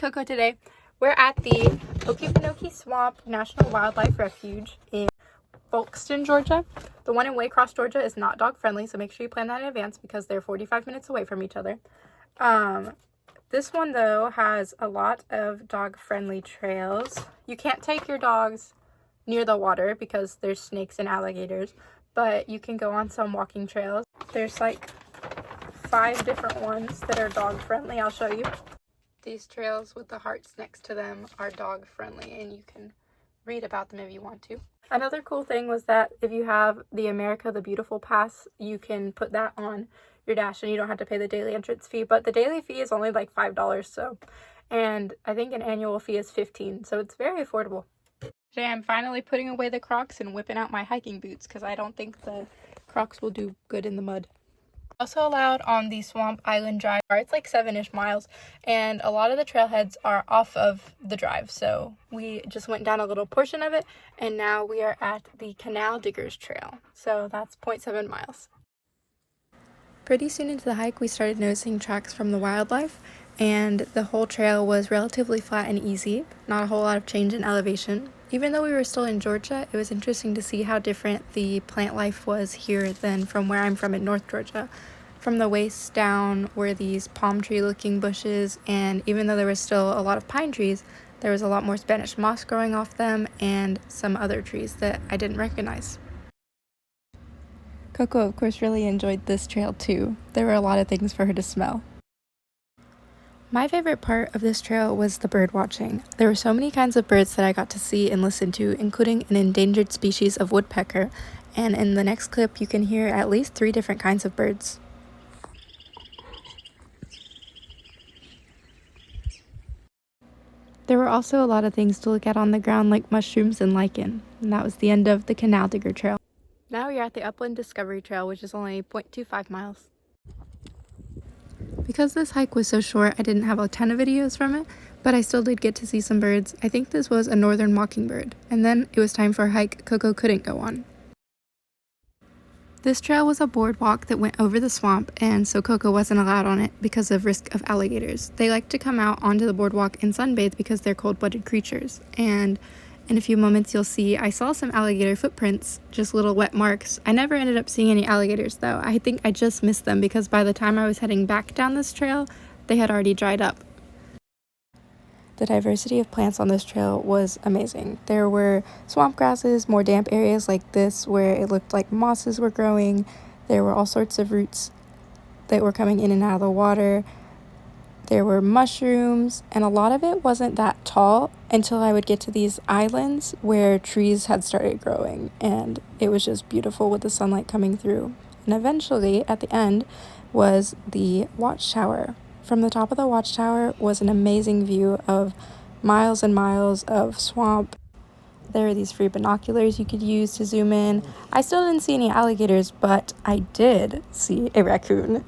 Coco today. We're at the Okefenokee Swamp National Wildlife Refuge in Folkston, Georgia. The one in Waycross, Georgia is not dog friendly, so make sure you plan that in advance because they're 45 minutes away from each other. This one though has a lot of dog friendly trails. You can't take your dogs near the water because there's snakes and alligators, but you can go on some walking trails. There's like 5 different ones that are dog friendly. I'll show you. These trails with the hearts next to them are dog friendly, and you can read about them if you want to. Another cool thing was that if you have the America the Beautiful pass, you can put that on your dash and you don't have to pay the daily entrance fee, but the daily fee is only like $5, so, and I think an annual fee is $15, so it's very affordable. Today I'm finally putting away the Crocs and whipping out my hiking boots because I don't think the Crocs will do good in the mud. Also allowed on the Swamp Island Drive. It's like 7-ish miles, and a lot of the trailheads are off of the drive, so we just went down a little portion of it, and now we are at the Canal Diggers Trail, so that's 0.7 miles. Pretty soon into the hike, we started noticing tracks from the wildlife, and the whole trail was relatively flat and easy, not a whole lot of change in elevation. Even though we were still in Georgia, it was interesting to see how different the plant life was here than from where I'm from in North Georgia. From the waist down were these palm tree looking bushes, and even though there was still a lot of pine trees, there was a lot more Spanish moss growing off them and some other trees that I didn't recognize. Coco, of course, really enjoyed this trail too. There were a lot of things for her to smell. My favorite part of this trail was the bird watching. There were so many kinds of birds that I got to see and listen to, including an endangered species of woodpecker, and in the next clip you can hear at least 3 different kinds of birds. There were also a lot of things to look at on the ground like mushrooms and lichen, and that was the end of the Canal Digger Trail. Now we are at the Upland Discovery Trail, which is only 0.25 miles. Because this hike was so short, I didn't have a ton of videos from it, but I still did get to see some birds. I think this was a northern mockingbird, and then it was time for a hike Coco couldn't go on. This trail was a boardwalk that went over the swamp, and so Coco wasn't allowed on it because of risk of alligators. They like to come out onto the boardwalk and sunbathe because they're cold-blooded creatures, and in a few moments you'll see I saw some alligator footprints, just little wet marks. I never ended up seeing any alligators though. I think I just missed them because by the time I was heading back down this trail, they had already dried up. The diversity of plants on this trail was amazing. There were swamp grasses, more damp areas like this where it looked like mosses were growing. There were all sorts of roots that were coming in and out of the water. There were mushrooms, and a lot of it wasn't that tall until I would get to these islands where trees had started growing, and it was just beautiful with the sunlight coming through. And eventually, at the end, was the watchtower. From the top of the watchtower was an amazing view of miles and miles of swamp. There are these free binoculars you could use to zoom in. I still didn't see any alligators, but I did see a raccoon.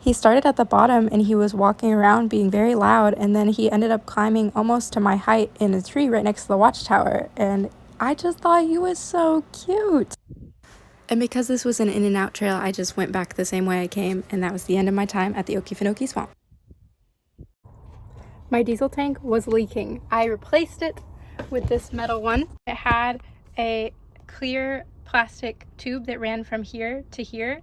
He started at the bottom and he was walking around being very loud, and then he ended up climbing almost to my height in a tree right next to the watchtower, and I just thought he was so cute. And because this was an in and out trail, I just went back the same way I came, and that was the end of my time at the Okefenokee Swamp. My diesel tank was leaking. I replaced it with this metal one. It had a clear plastic tube that ran from here to here.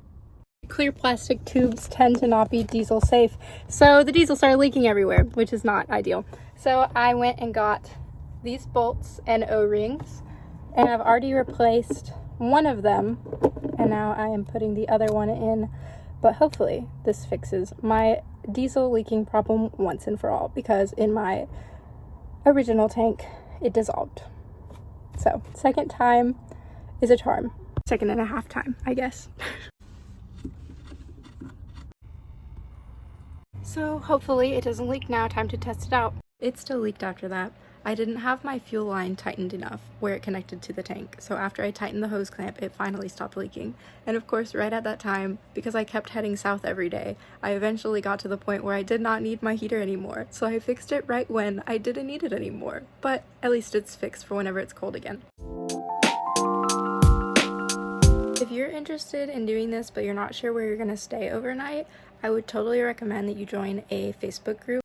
Clear plastic tubes tend to not be diesel safe, so the diesel started leaking everywhere, which is not ideal. So I went and got these bolts and O-rings, and I've already replaced one of them, and now I am putting the other one in, but hopefully this fixes my diesel leaking problem once and for all, because in my original tank it dissolved. So second time is a charm. 2.5 time, I guess. So hopefully it doesn't leak now. Time to test it out. It still leaked after that. I didn't have my fuel line tightened enough where it connected to the tank, so after I tightened the hose clamp, it finally stopped leaking. And of course, right at that time, because I kept heading south every day, I eventually got to the point where I did not need my heater anymore, so I fixed it right when I didn't need it anymore. But at least it's fixed for whenever it's cold again. If you're interested in doing this but you're not sure where you're going to stay overnight, I would totally recommend that you join a Facebook group.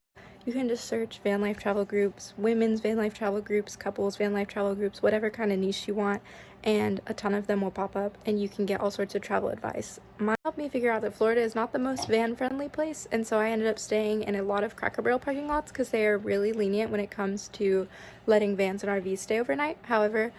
You can just search van life travel groups, women's van life travel groups, couples van life travel groups, whatever kind of niche you want, and a ton of them will pop up and you can get all sorts of travel advice. Mine helped me figure out that Florida is not the most van friendly place, and so I ended up staying in a lot of Cracker Barrel parking lots because they are really lenient when it comes to letting vans and RVs stay overnight. However,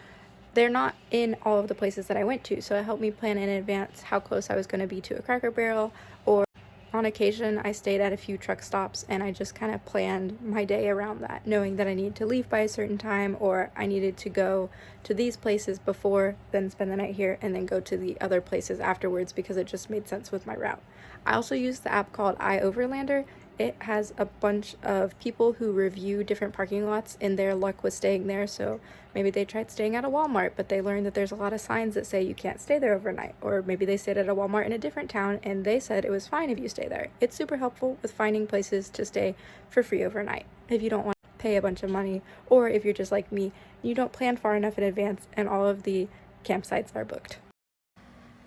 they're not in all of the places that I went to, so it helped me plan in advance how close I was going to be to a Cracker Barrel, or on occasion I stayed at a few truck stops and I just kind of planned my day around that, knowing that I needed to leave by a certain time or I needed to go to these places before, then spend the night here, and then go to the other places afterwards because it just made sense with my route. I also used the app called iOverlander. It has a bunch of people who review different parking lots and their luck with staying there. So maybe they tried staying at a Walmart, but they learned that there's a lot of signs that say you can't stay there overnight. Or maybe they stayed at a Walmart in a different town and they said it was fine if you stay there. It's super helpful with finding places to stay for free overnight if you don't want to pay a bunch of money, or if you're just like me, you don't plan far enough in advance and all of the campsites are booked.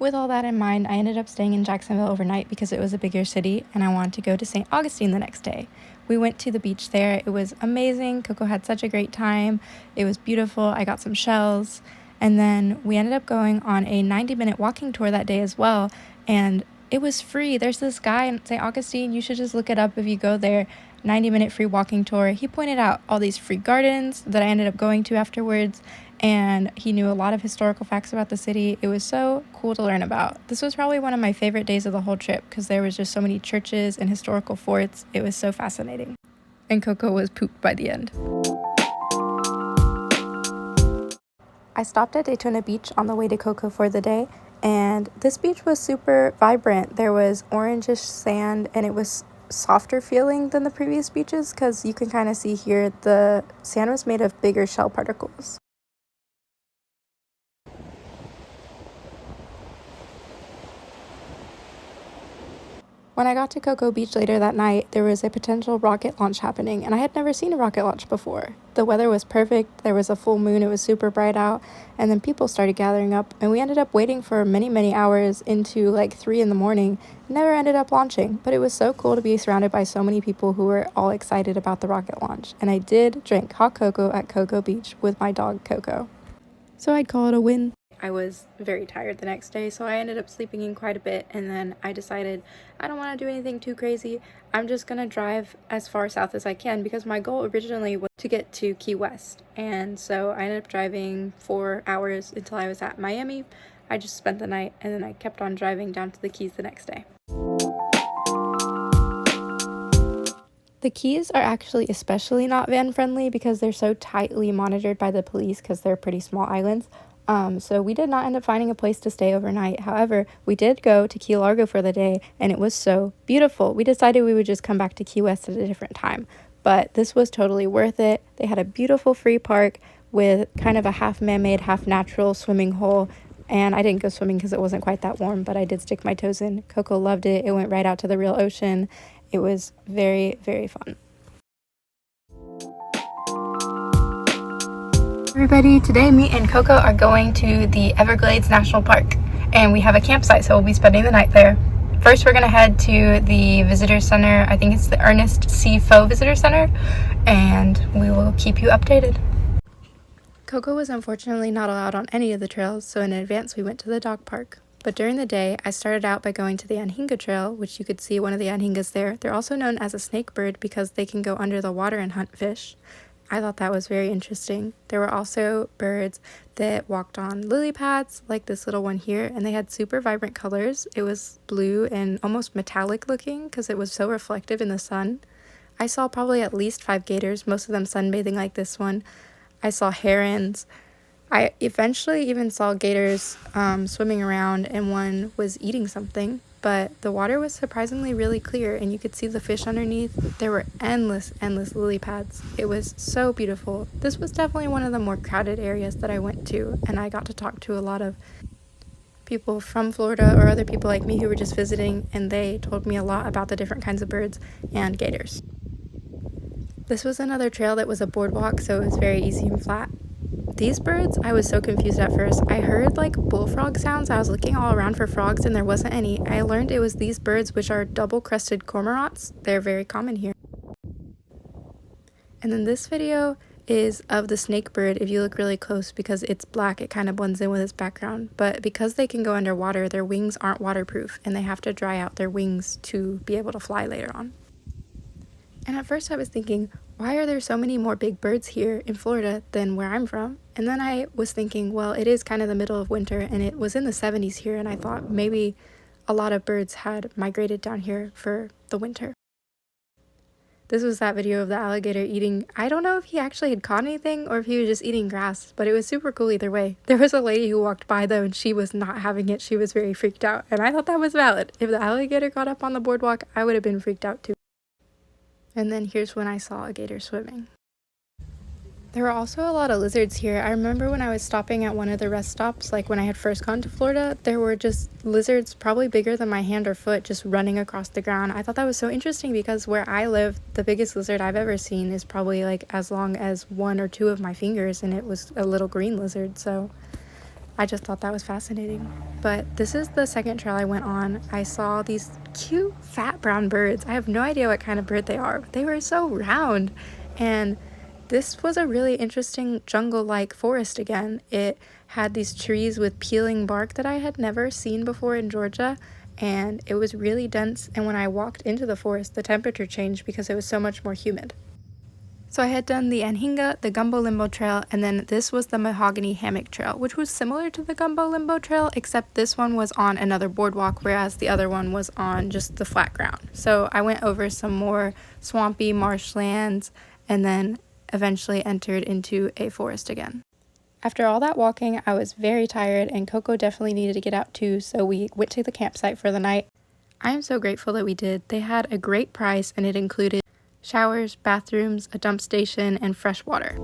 With all that in mind, I ended up staying in Jacksonville overnight because it was a bigger city and I wanted to go to St. Augustine the next day. We went to the beach there. It was amazing. Coco had such a great time. It was beautiful. I got some shells. And then we ended up going on a 90-minute walking tour that day as well. And it was free. There's this guy in St. Augustine. You should just look it up if you go there. 90-minute free walking tour. He pointed out all these free gardens that I ended up going to afterwards, and he knew a lot of historical facts about the city. It was so cool to learn about. This was probably one of my favorite days of the whole trip because there was just so many churches and historical forts. It was so fascinating. And Coco was pooped by the end. I stopped at Daytona Beach on the way to Coco for the day, and this beach was super vibrant. There was orangish sand and it was softer feeling than the previous beaches because you can kind of see here the sand was made of bigger shell particles. When I got to Cocoa Beach later that night, there was a potential rocket launch happening, and I had never seen a rocket launch before. The weather was perfect, there was a full moon, it was super bright out, and then people started gathering up, and we ended up waiting for many hours into like 3 in the morning. Never ended up launching, but it was so cool to be surrounded by so many people who were all excited about the rocket launch. And I did drink hot cocoa at Cocoa Beach with my dog Coco. So I'd call it a win. I was very tired the next day, so I ended up sleeping in quite a bit, and then I decided I don't want to do anything too crazy. I'm just gonna drive as far south as I can because my goal originally was to get to Key West, and so I ended up driving 4 hours until I was at Miami. I just spent the night and then I kept on driving down to the Keys the next day. The Keys are actually especially not van friendly because they're so tightly monitored by the police because they're pretty small islands. So we did not end up finding a place to stay overnight. However, we did go to Key Largo for the day, and it was so beautiful. We decided we would just come back to Key West at a different time, but this was totally worth it. They had a beautiful free park with kind of a half man-made, half natural swimming hole, and I didn't go swimming because it wasn't quite that warm, but I did stick my toes in. Coco loved it. It went right out to the real ocean. It was very, very fun. Everybody, today me and Coco are going to the Everglades National Park, and we have a campsite, so we'll be spending the night there. First, we're gonna head to the visitor center. I think it's the Ernest C. Foe Visitor Center, and we will keep you updated. Coco was unfortunately not allowed on any of the trails, so in advance we went to the dog park. But during the day, I started out by going to the Anhinga Trail, which you could see one of the Anhingas there. They're also known as a snake bird because they can go under the water and hunt fish. I thought that was very interesting. There were also birds that walked on lily pads, like this little one here, and they had super vibrant colors. It was blue and almost metallic looking because it was so reflective in the sun. I saw probably at least 5 gators, most of them sunbathing like this one. I saw herons. I eventually even saw gators swimming around, and one was eating something. But the water was surprisingly really clear, and you could see the fish underneath. There were endless lily pads. It was so beautiful. This was definitely one of the more crowded areas that I went to, and I got to talk to a lot of people from Florida or other people like me who were just visiting, and they told me a lot about the different kinds of birds and gators. This was another trail that was a boardwalk, so it was very easy and flat. These birds, I was so confused at first. I heard like bullfrog sounds. I was looking all around for frogs and there wasn't any. I learned it was these birds, which are double-crested cormorants. They're very common here. And then this video is of the snake bird. If you look really close, because it's black, it kind of blends in with its background. But because they can go underwater, their wings aren't waterproof and they have to dry out their wings to be able to fly later on. And at first I was thinking, why are there so many more big birds here in Florida than where I'm from? And then I was thinking, well, it is kind of the middle of winter and it was in the 70s here, and I thought maybe a lot of birds had migrated down here for the winter. This was that video of the alligator eating. I don't know if he actually had caught anything or if he was just eating grass, but it was super cool either way. There was a lady who walked by though and she was not having it. She was very freaked out, and I thought that was valid. If the alligator got up on the boardwalk, I would have been freaked out too. And then here's when I saw a gator swimming. There were also a lot of lizards here. I remember when I was stopping at one of the rest stops, like when I had first gone to Florida, there were just lizards probably bigger than my hand or foot just running across the ground. I thought that was so interesting because where I live, the biggest lizard I've ever seen is probably like as long as 1 or 2 of my fingers, and it was a little green lizard, so I just thought that was fascinating. But this is the second trail I went on. I saw these cute fat brown birds. I have no idea what kind of bird they are, but they were so round. And this was a really interesting jungle-like forest again. It had these trees with peeling bark that I had never seen before in Georgia, and it was really dense, and when I walked into the forest, the temperature changed because it was so much more humid. So I had done the Anhinga, the Gumbo Limbo Trail, and then this was the Mahogany Hammock Trail, which was similar to the Gumbo Limbo Trail, except this one was on another boardwalk, whereas the other one was on just the flat ground. So I went over some more swampy marshlands, and then eventually entered into a forest again. After all that walking, I was very tired, and Coco definitely needed to get out too, so we went to the campsite for the night. I am so grateful that we did. They had a great price, and it included showers, bathrooms, a dump station, and fresh water.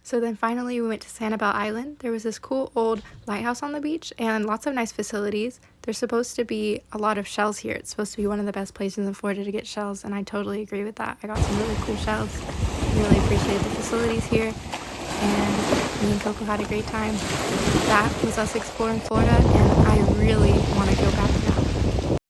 So then finally we went to Sanibel Island. There was this cool old lighthouse on the beach and lots of nice facilities. There's supposed to be a lot of shells here. It's supposed to be one of the best places in Florida to get shells, and I totally agree with that. I got some really cool shells. Really appreciate the facilities here, and me and Coco had a great time. That was us exploring Florida, and I really want to go back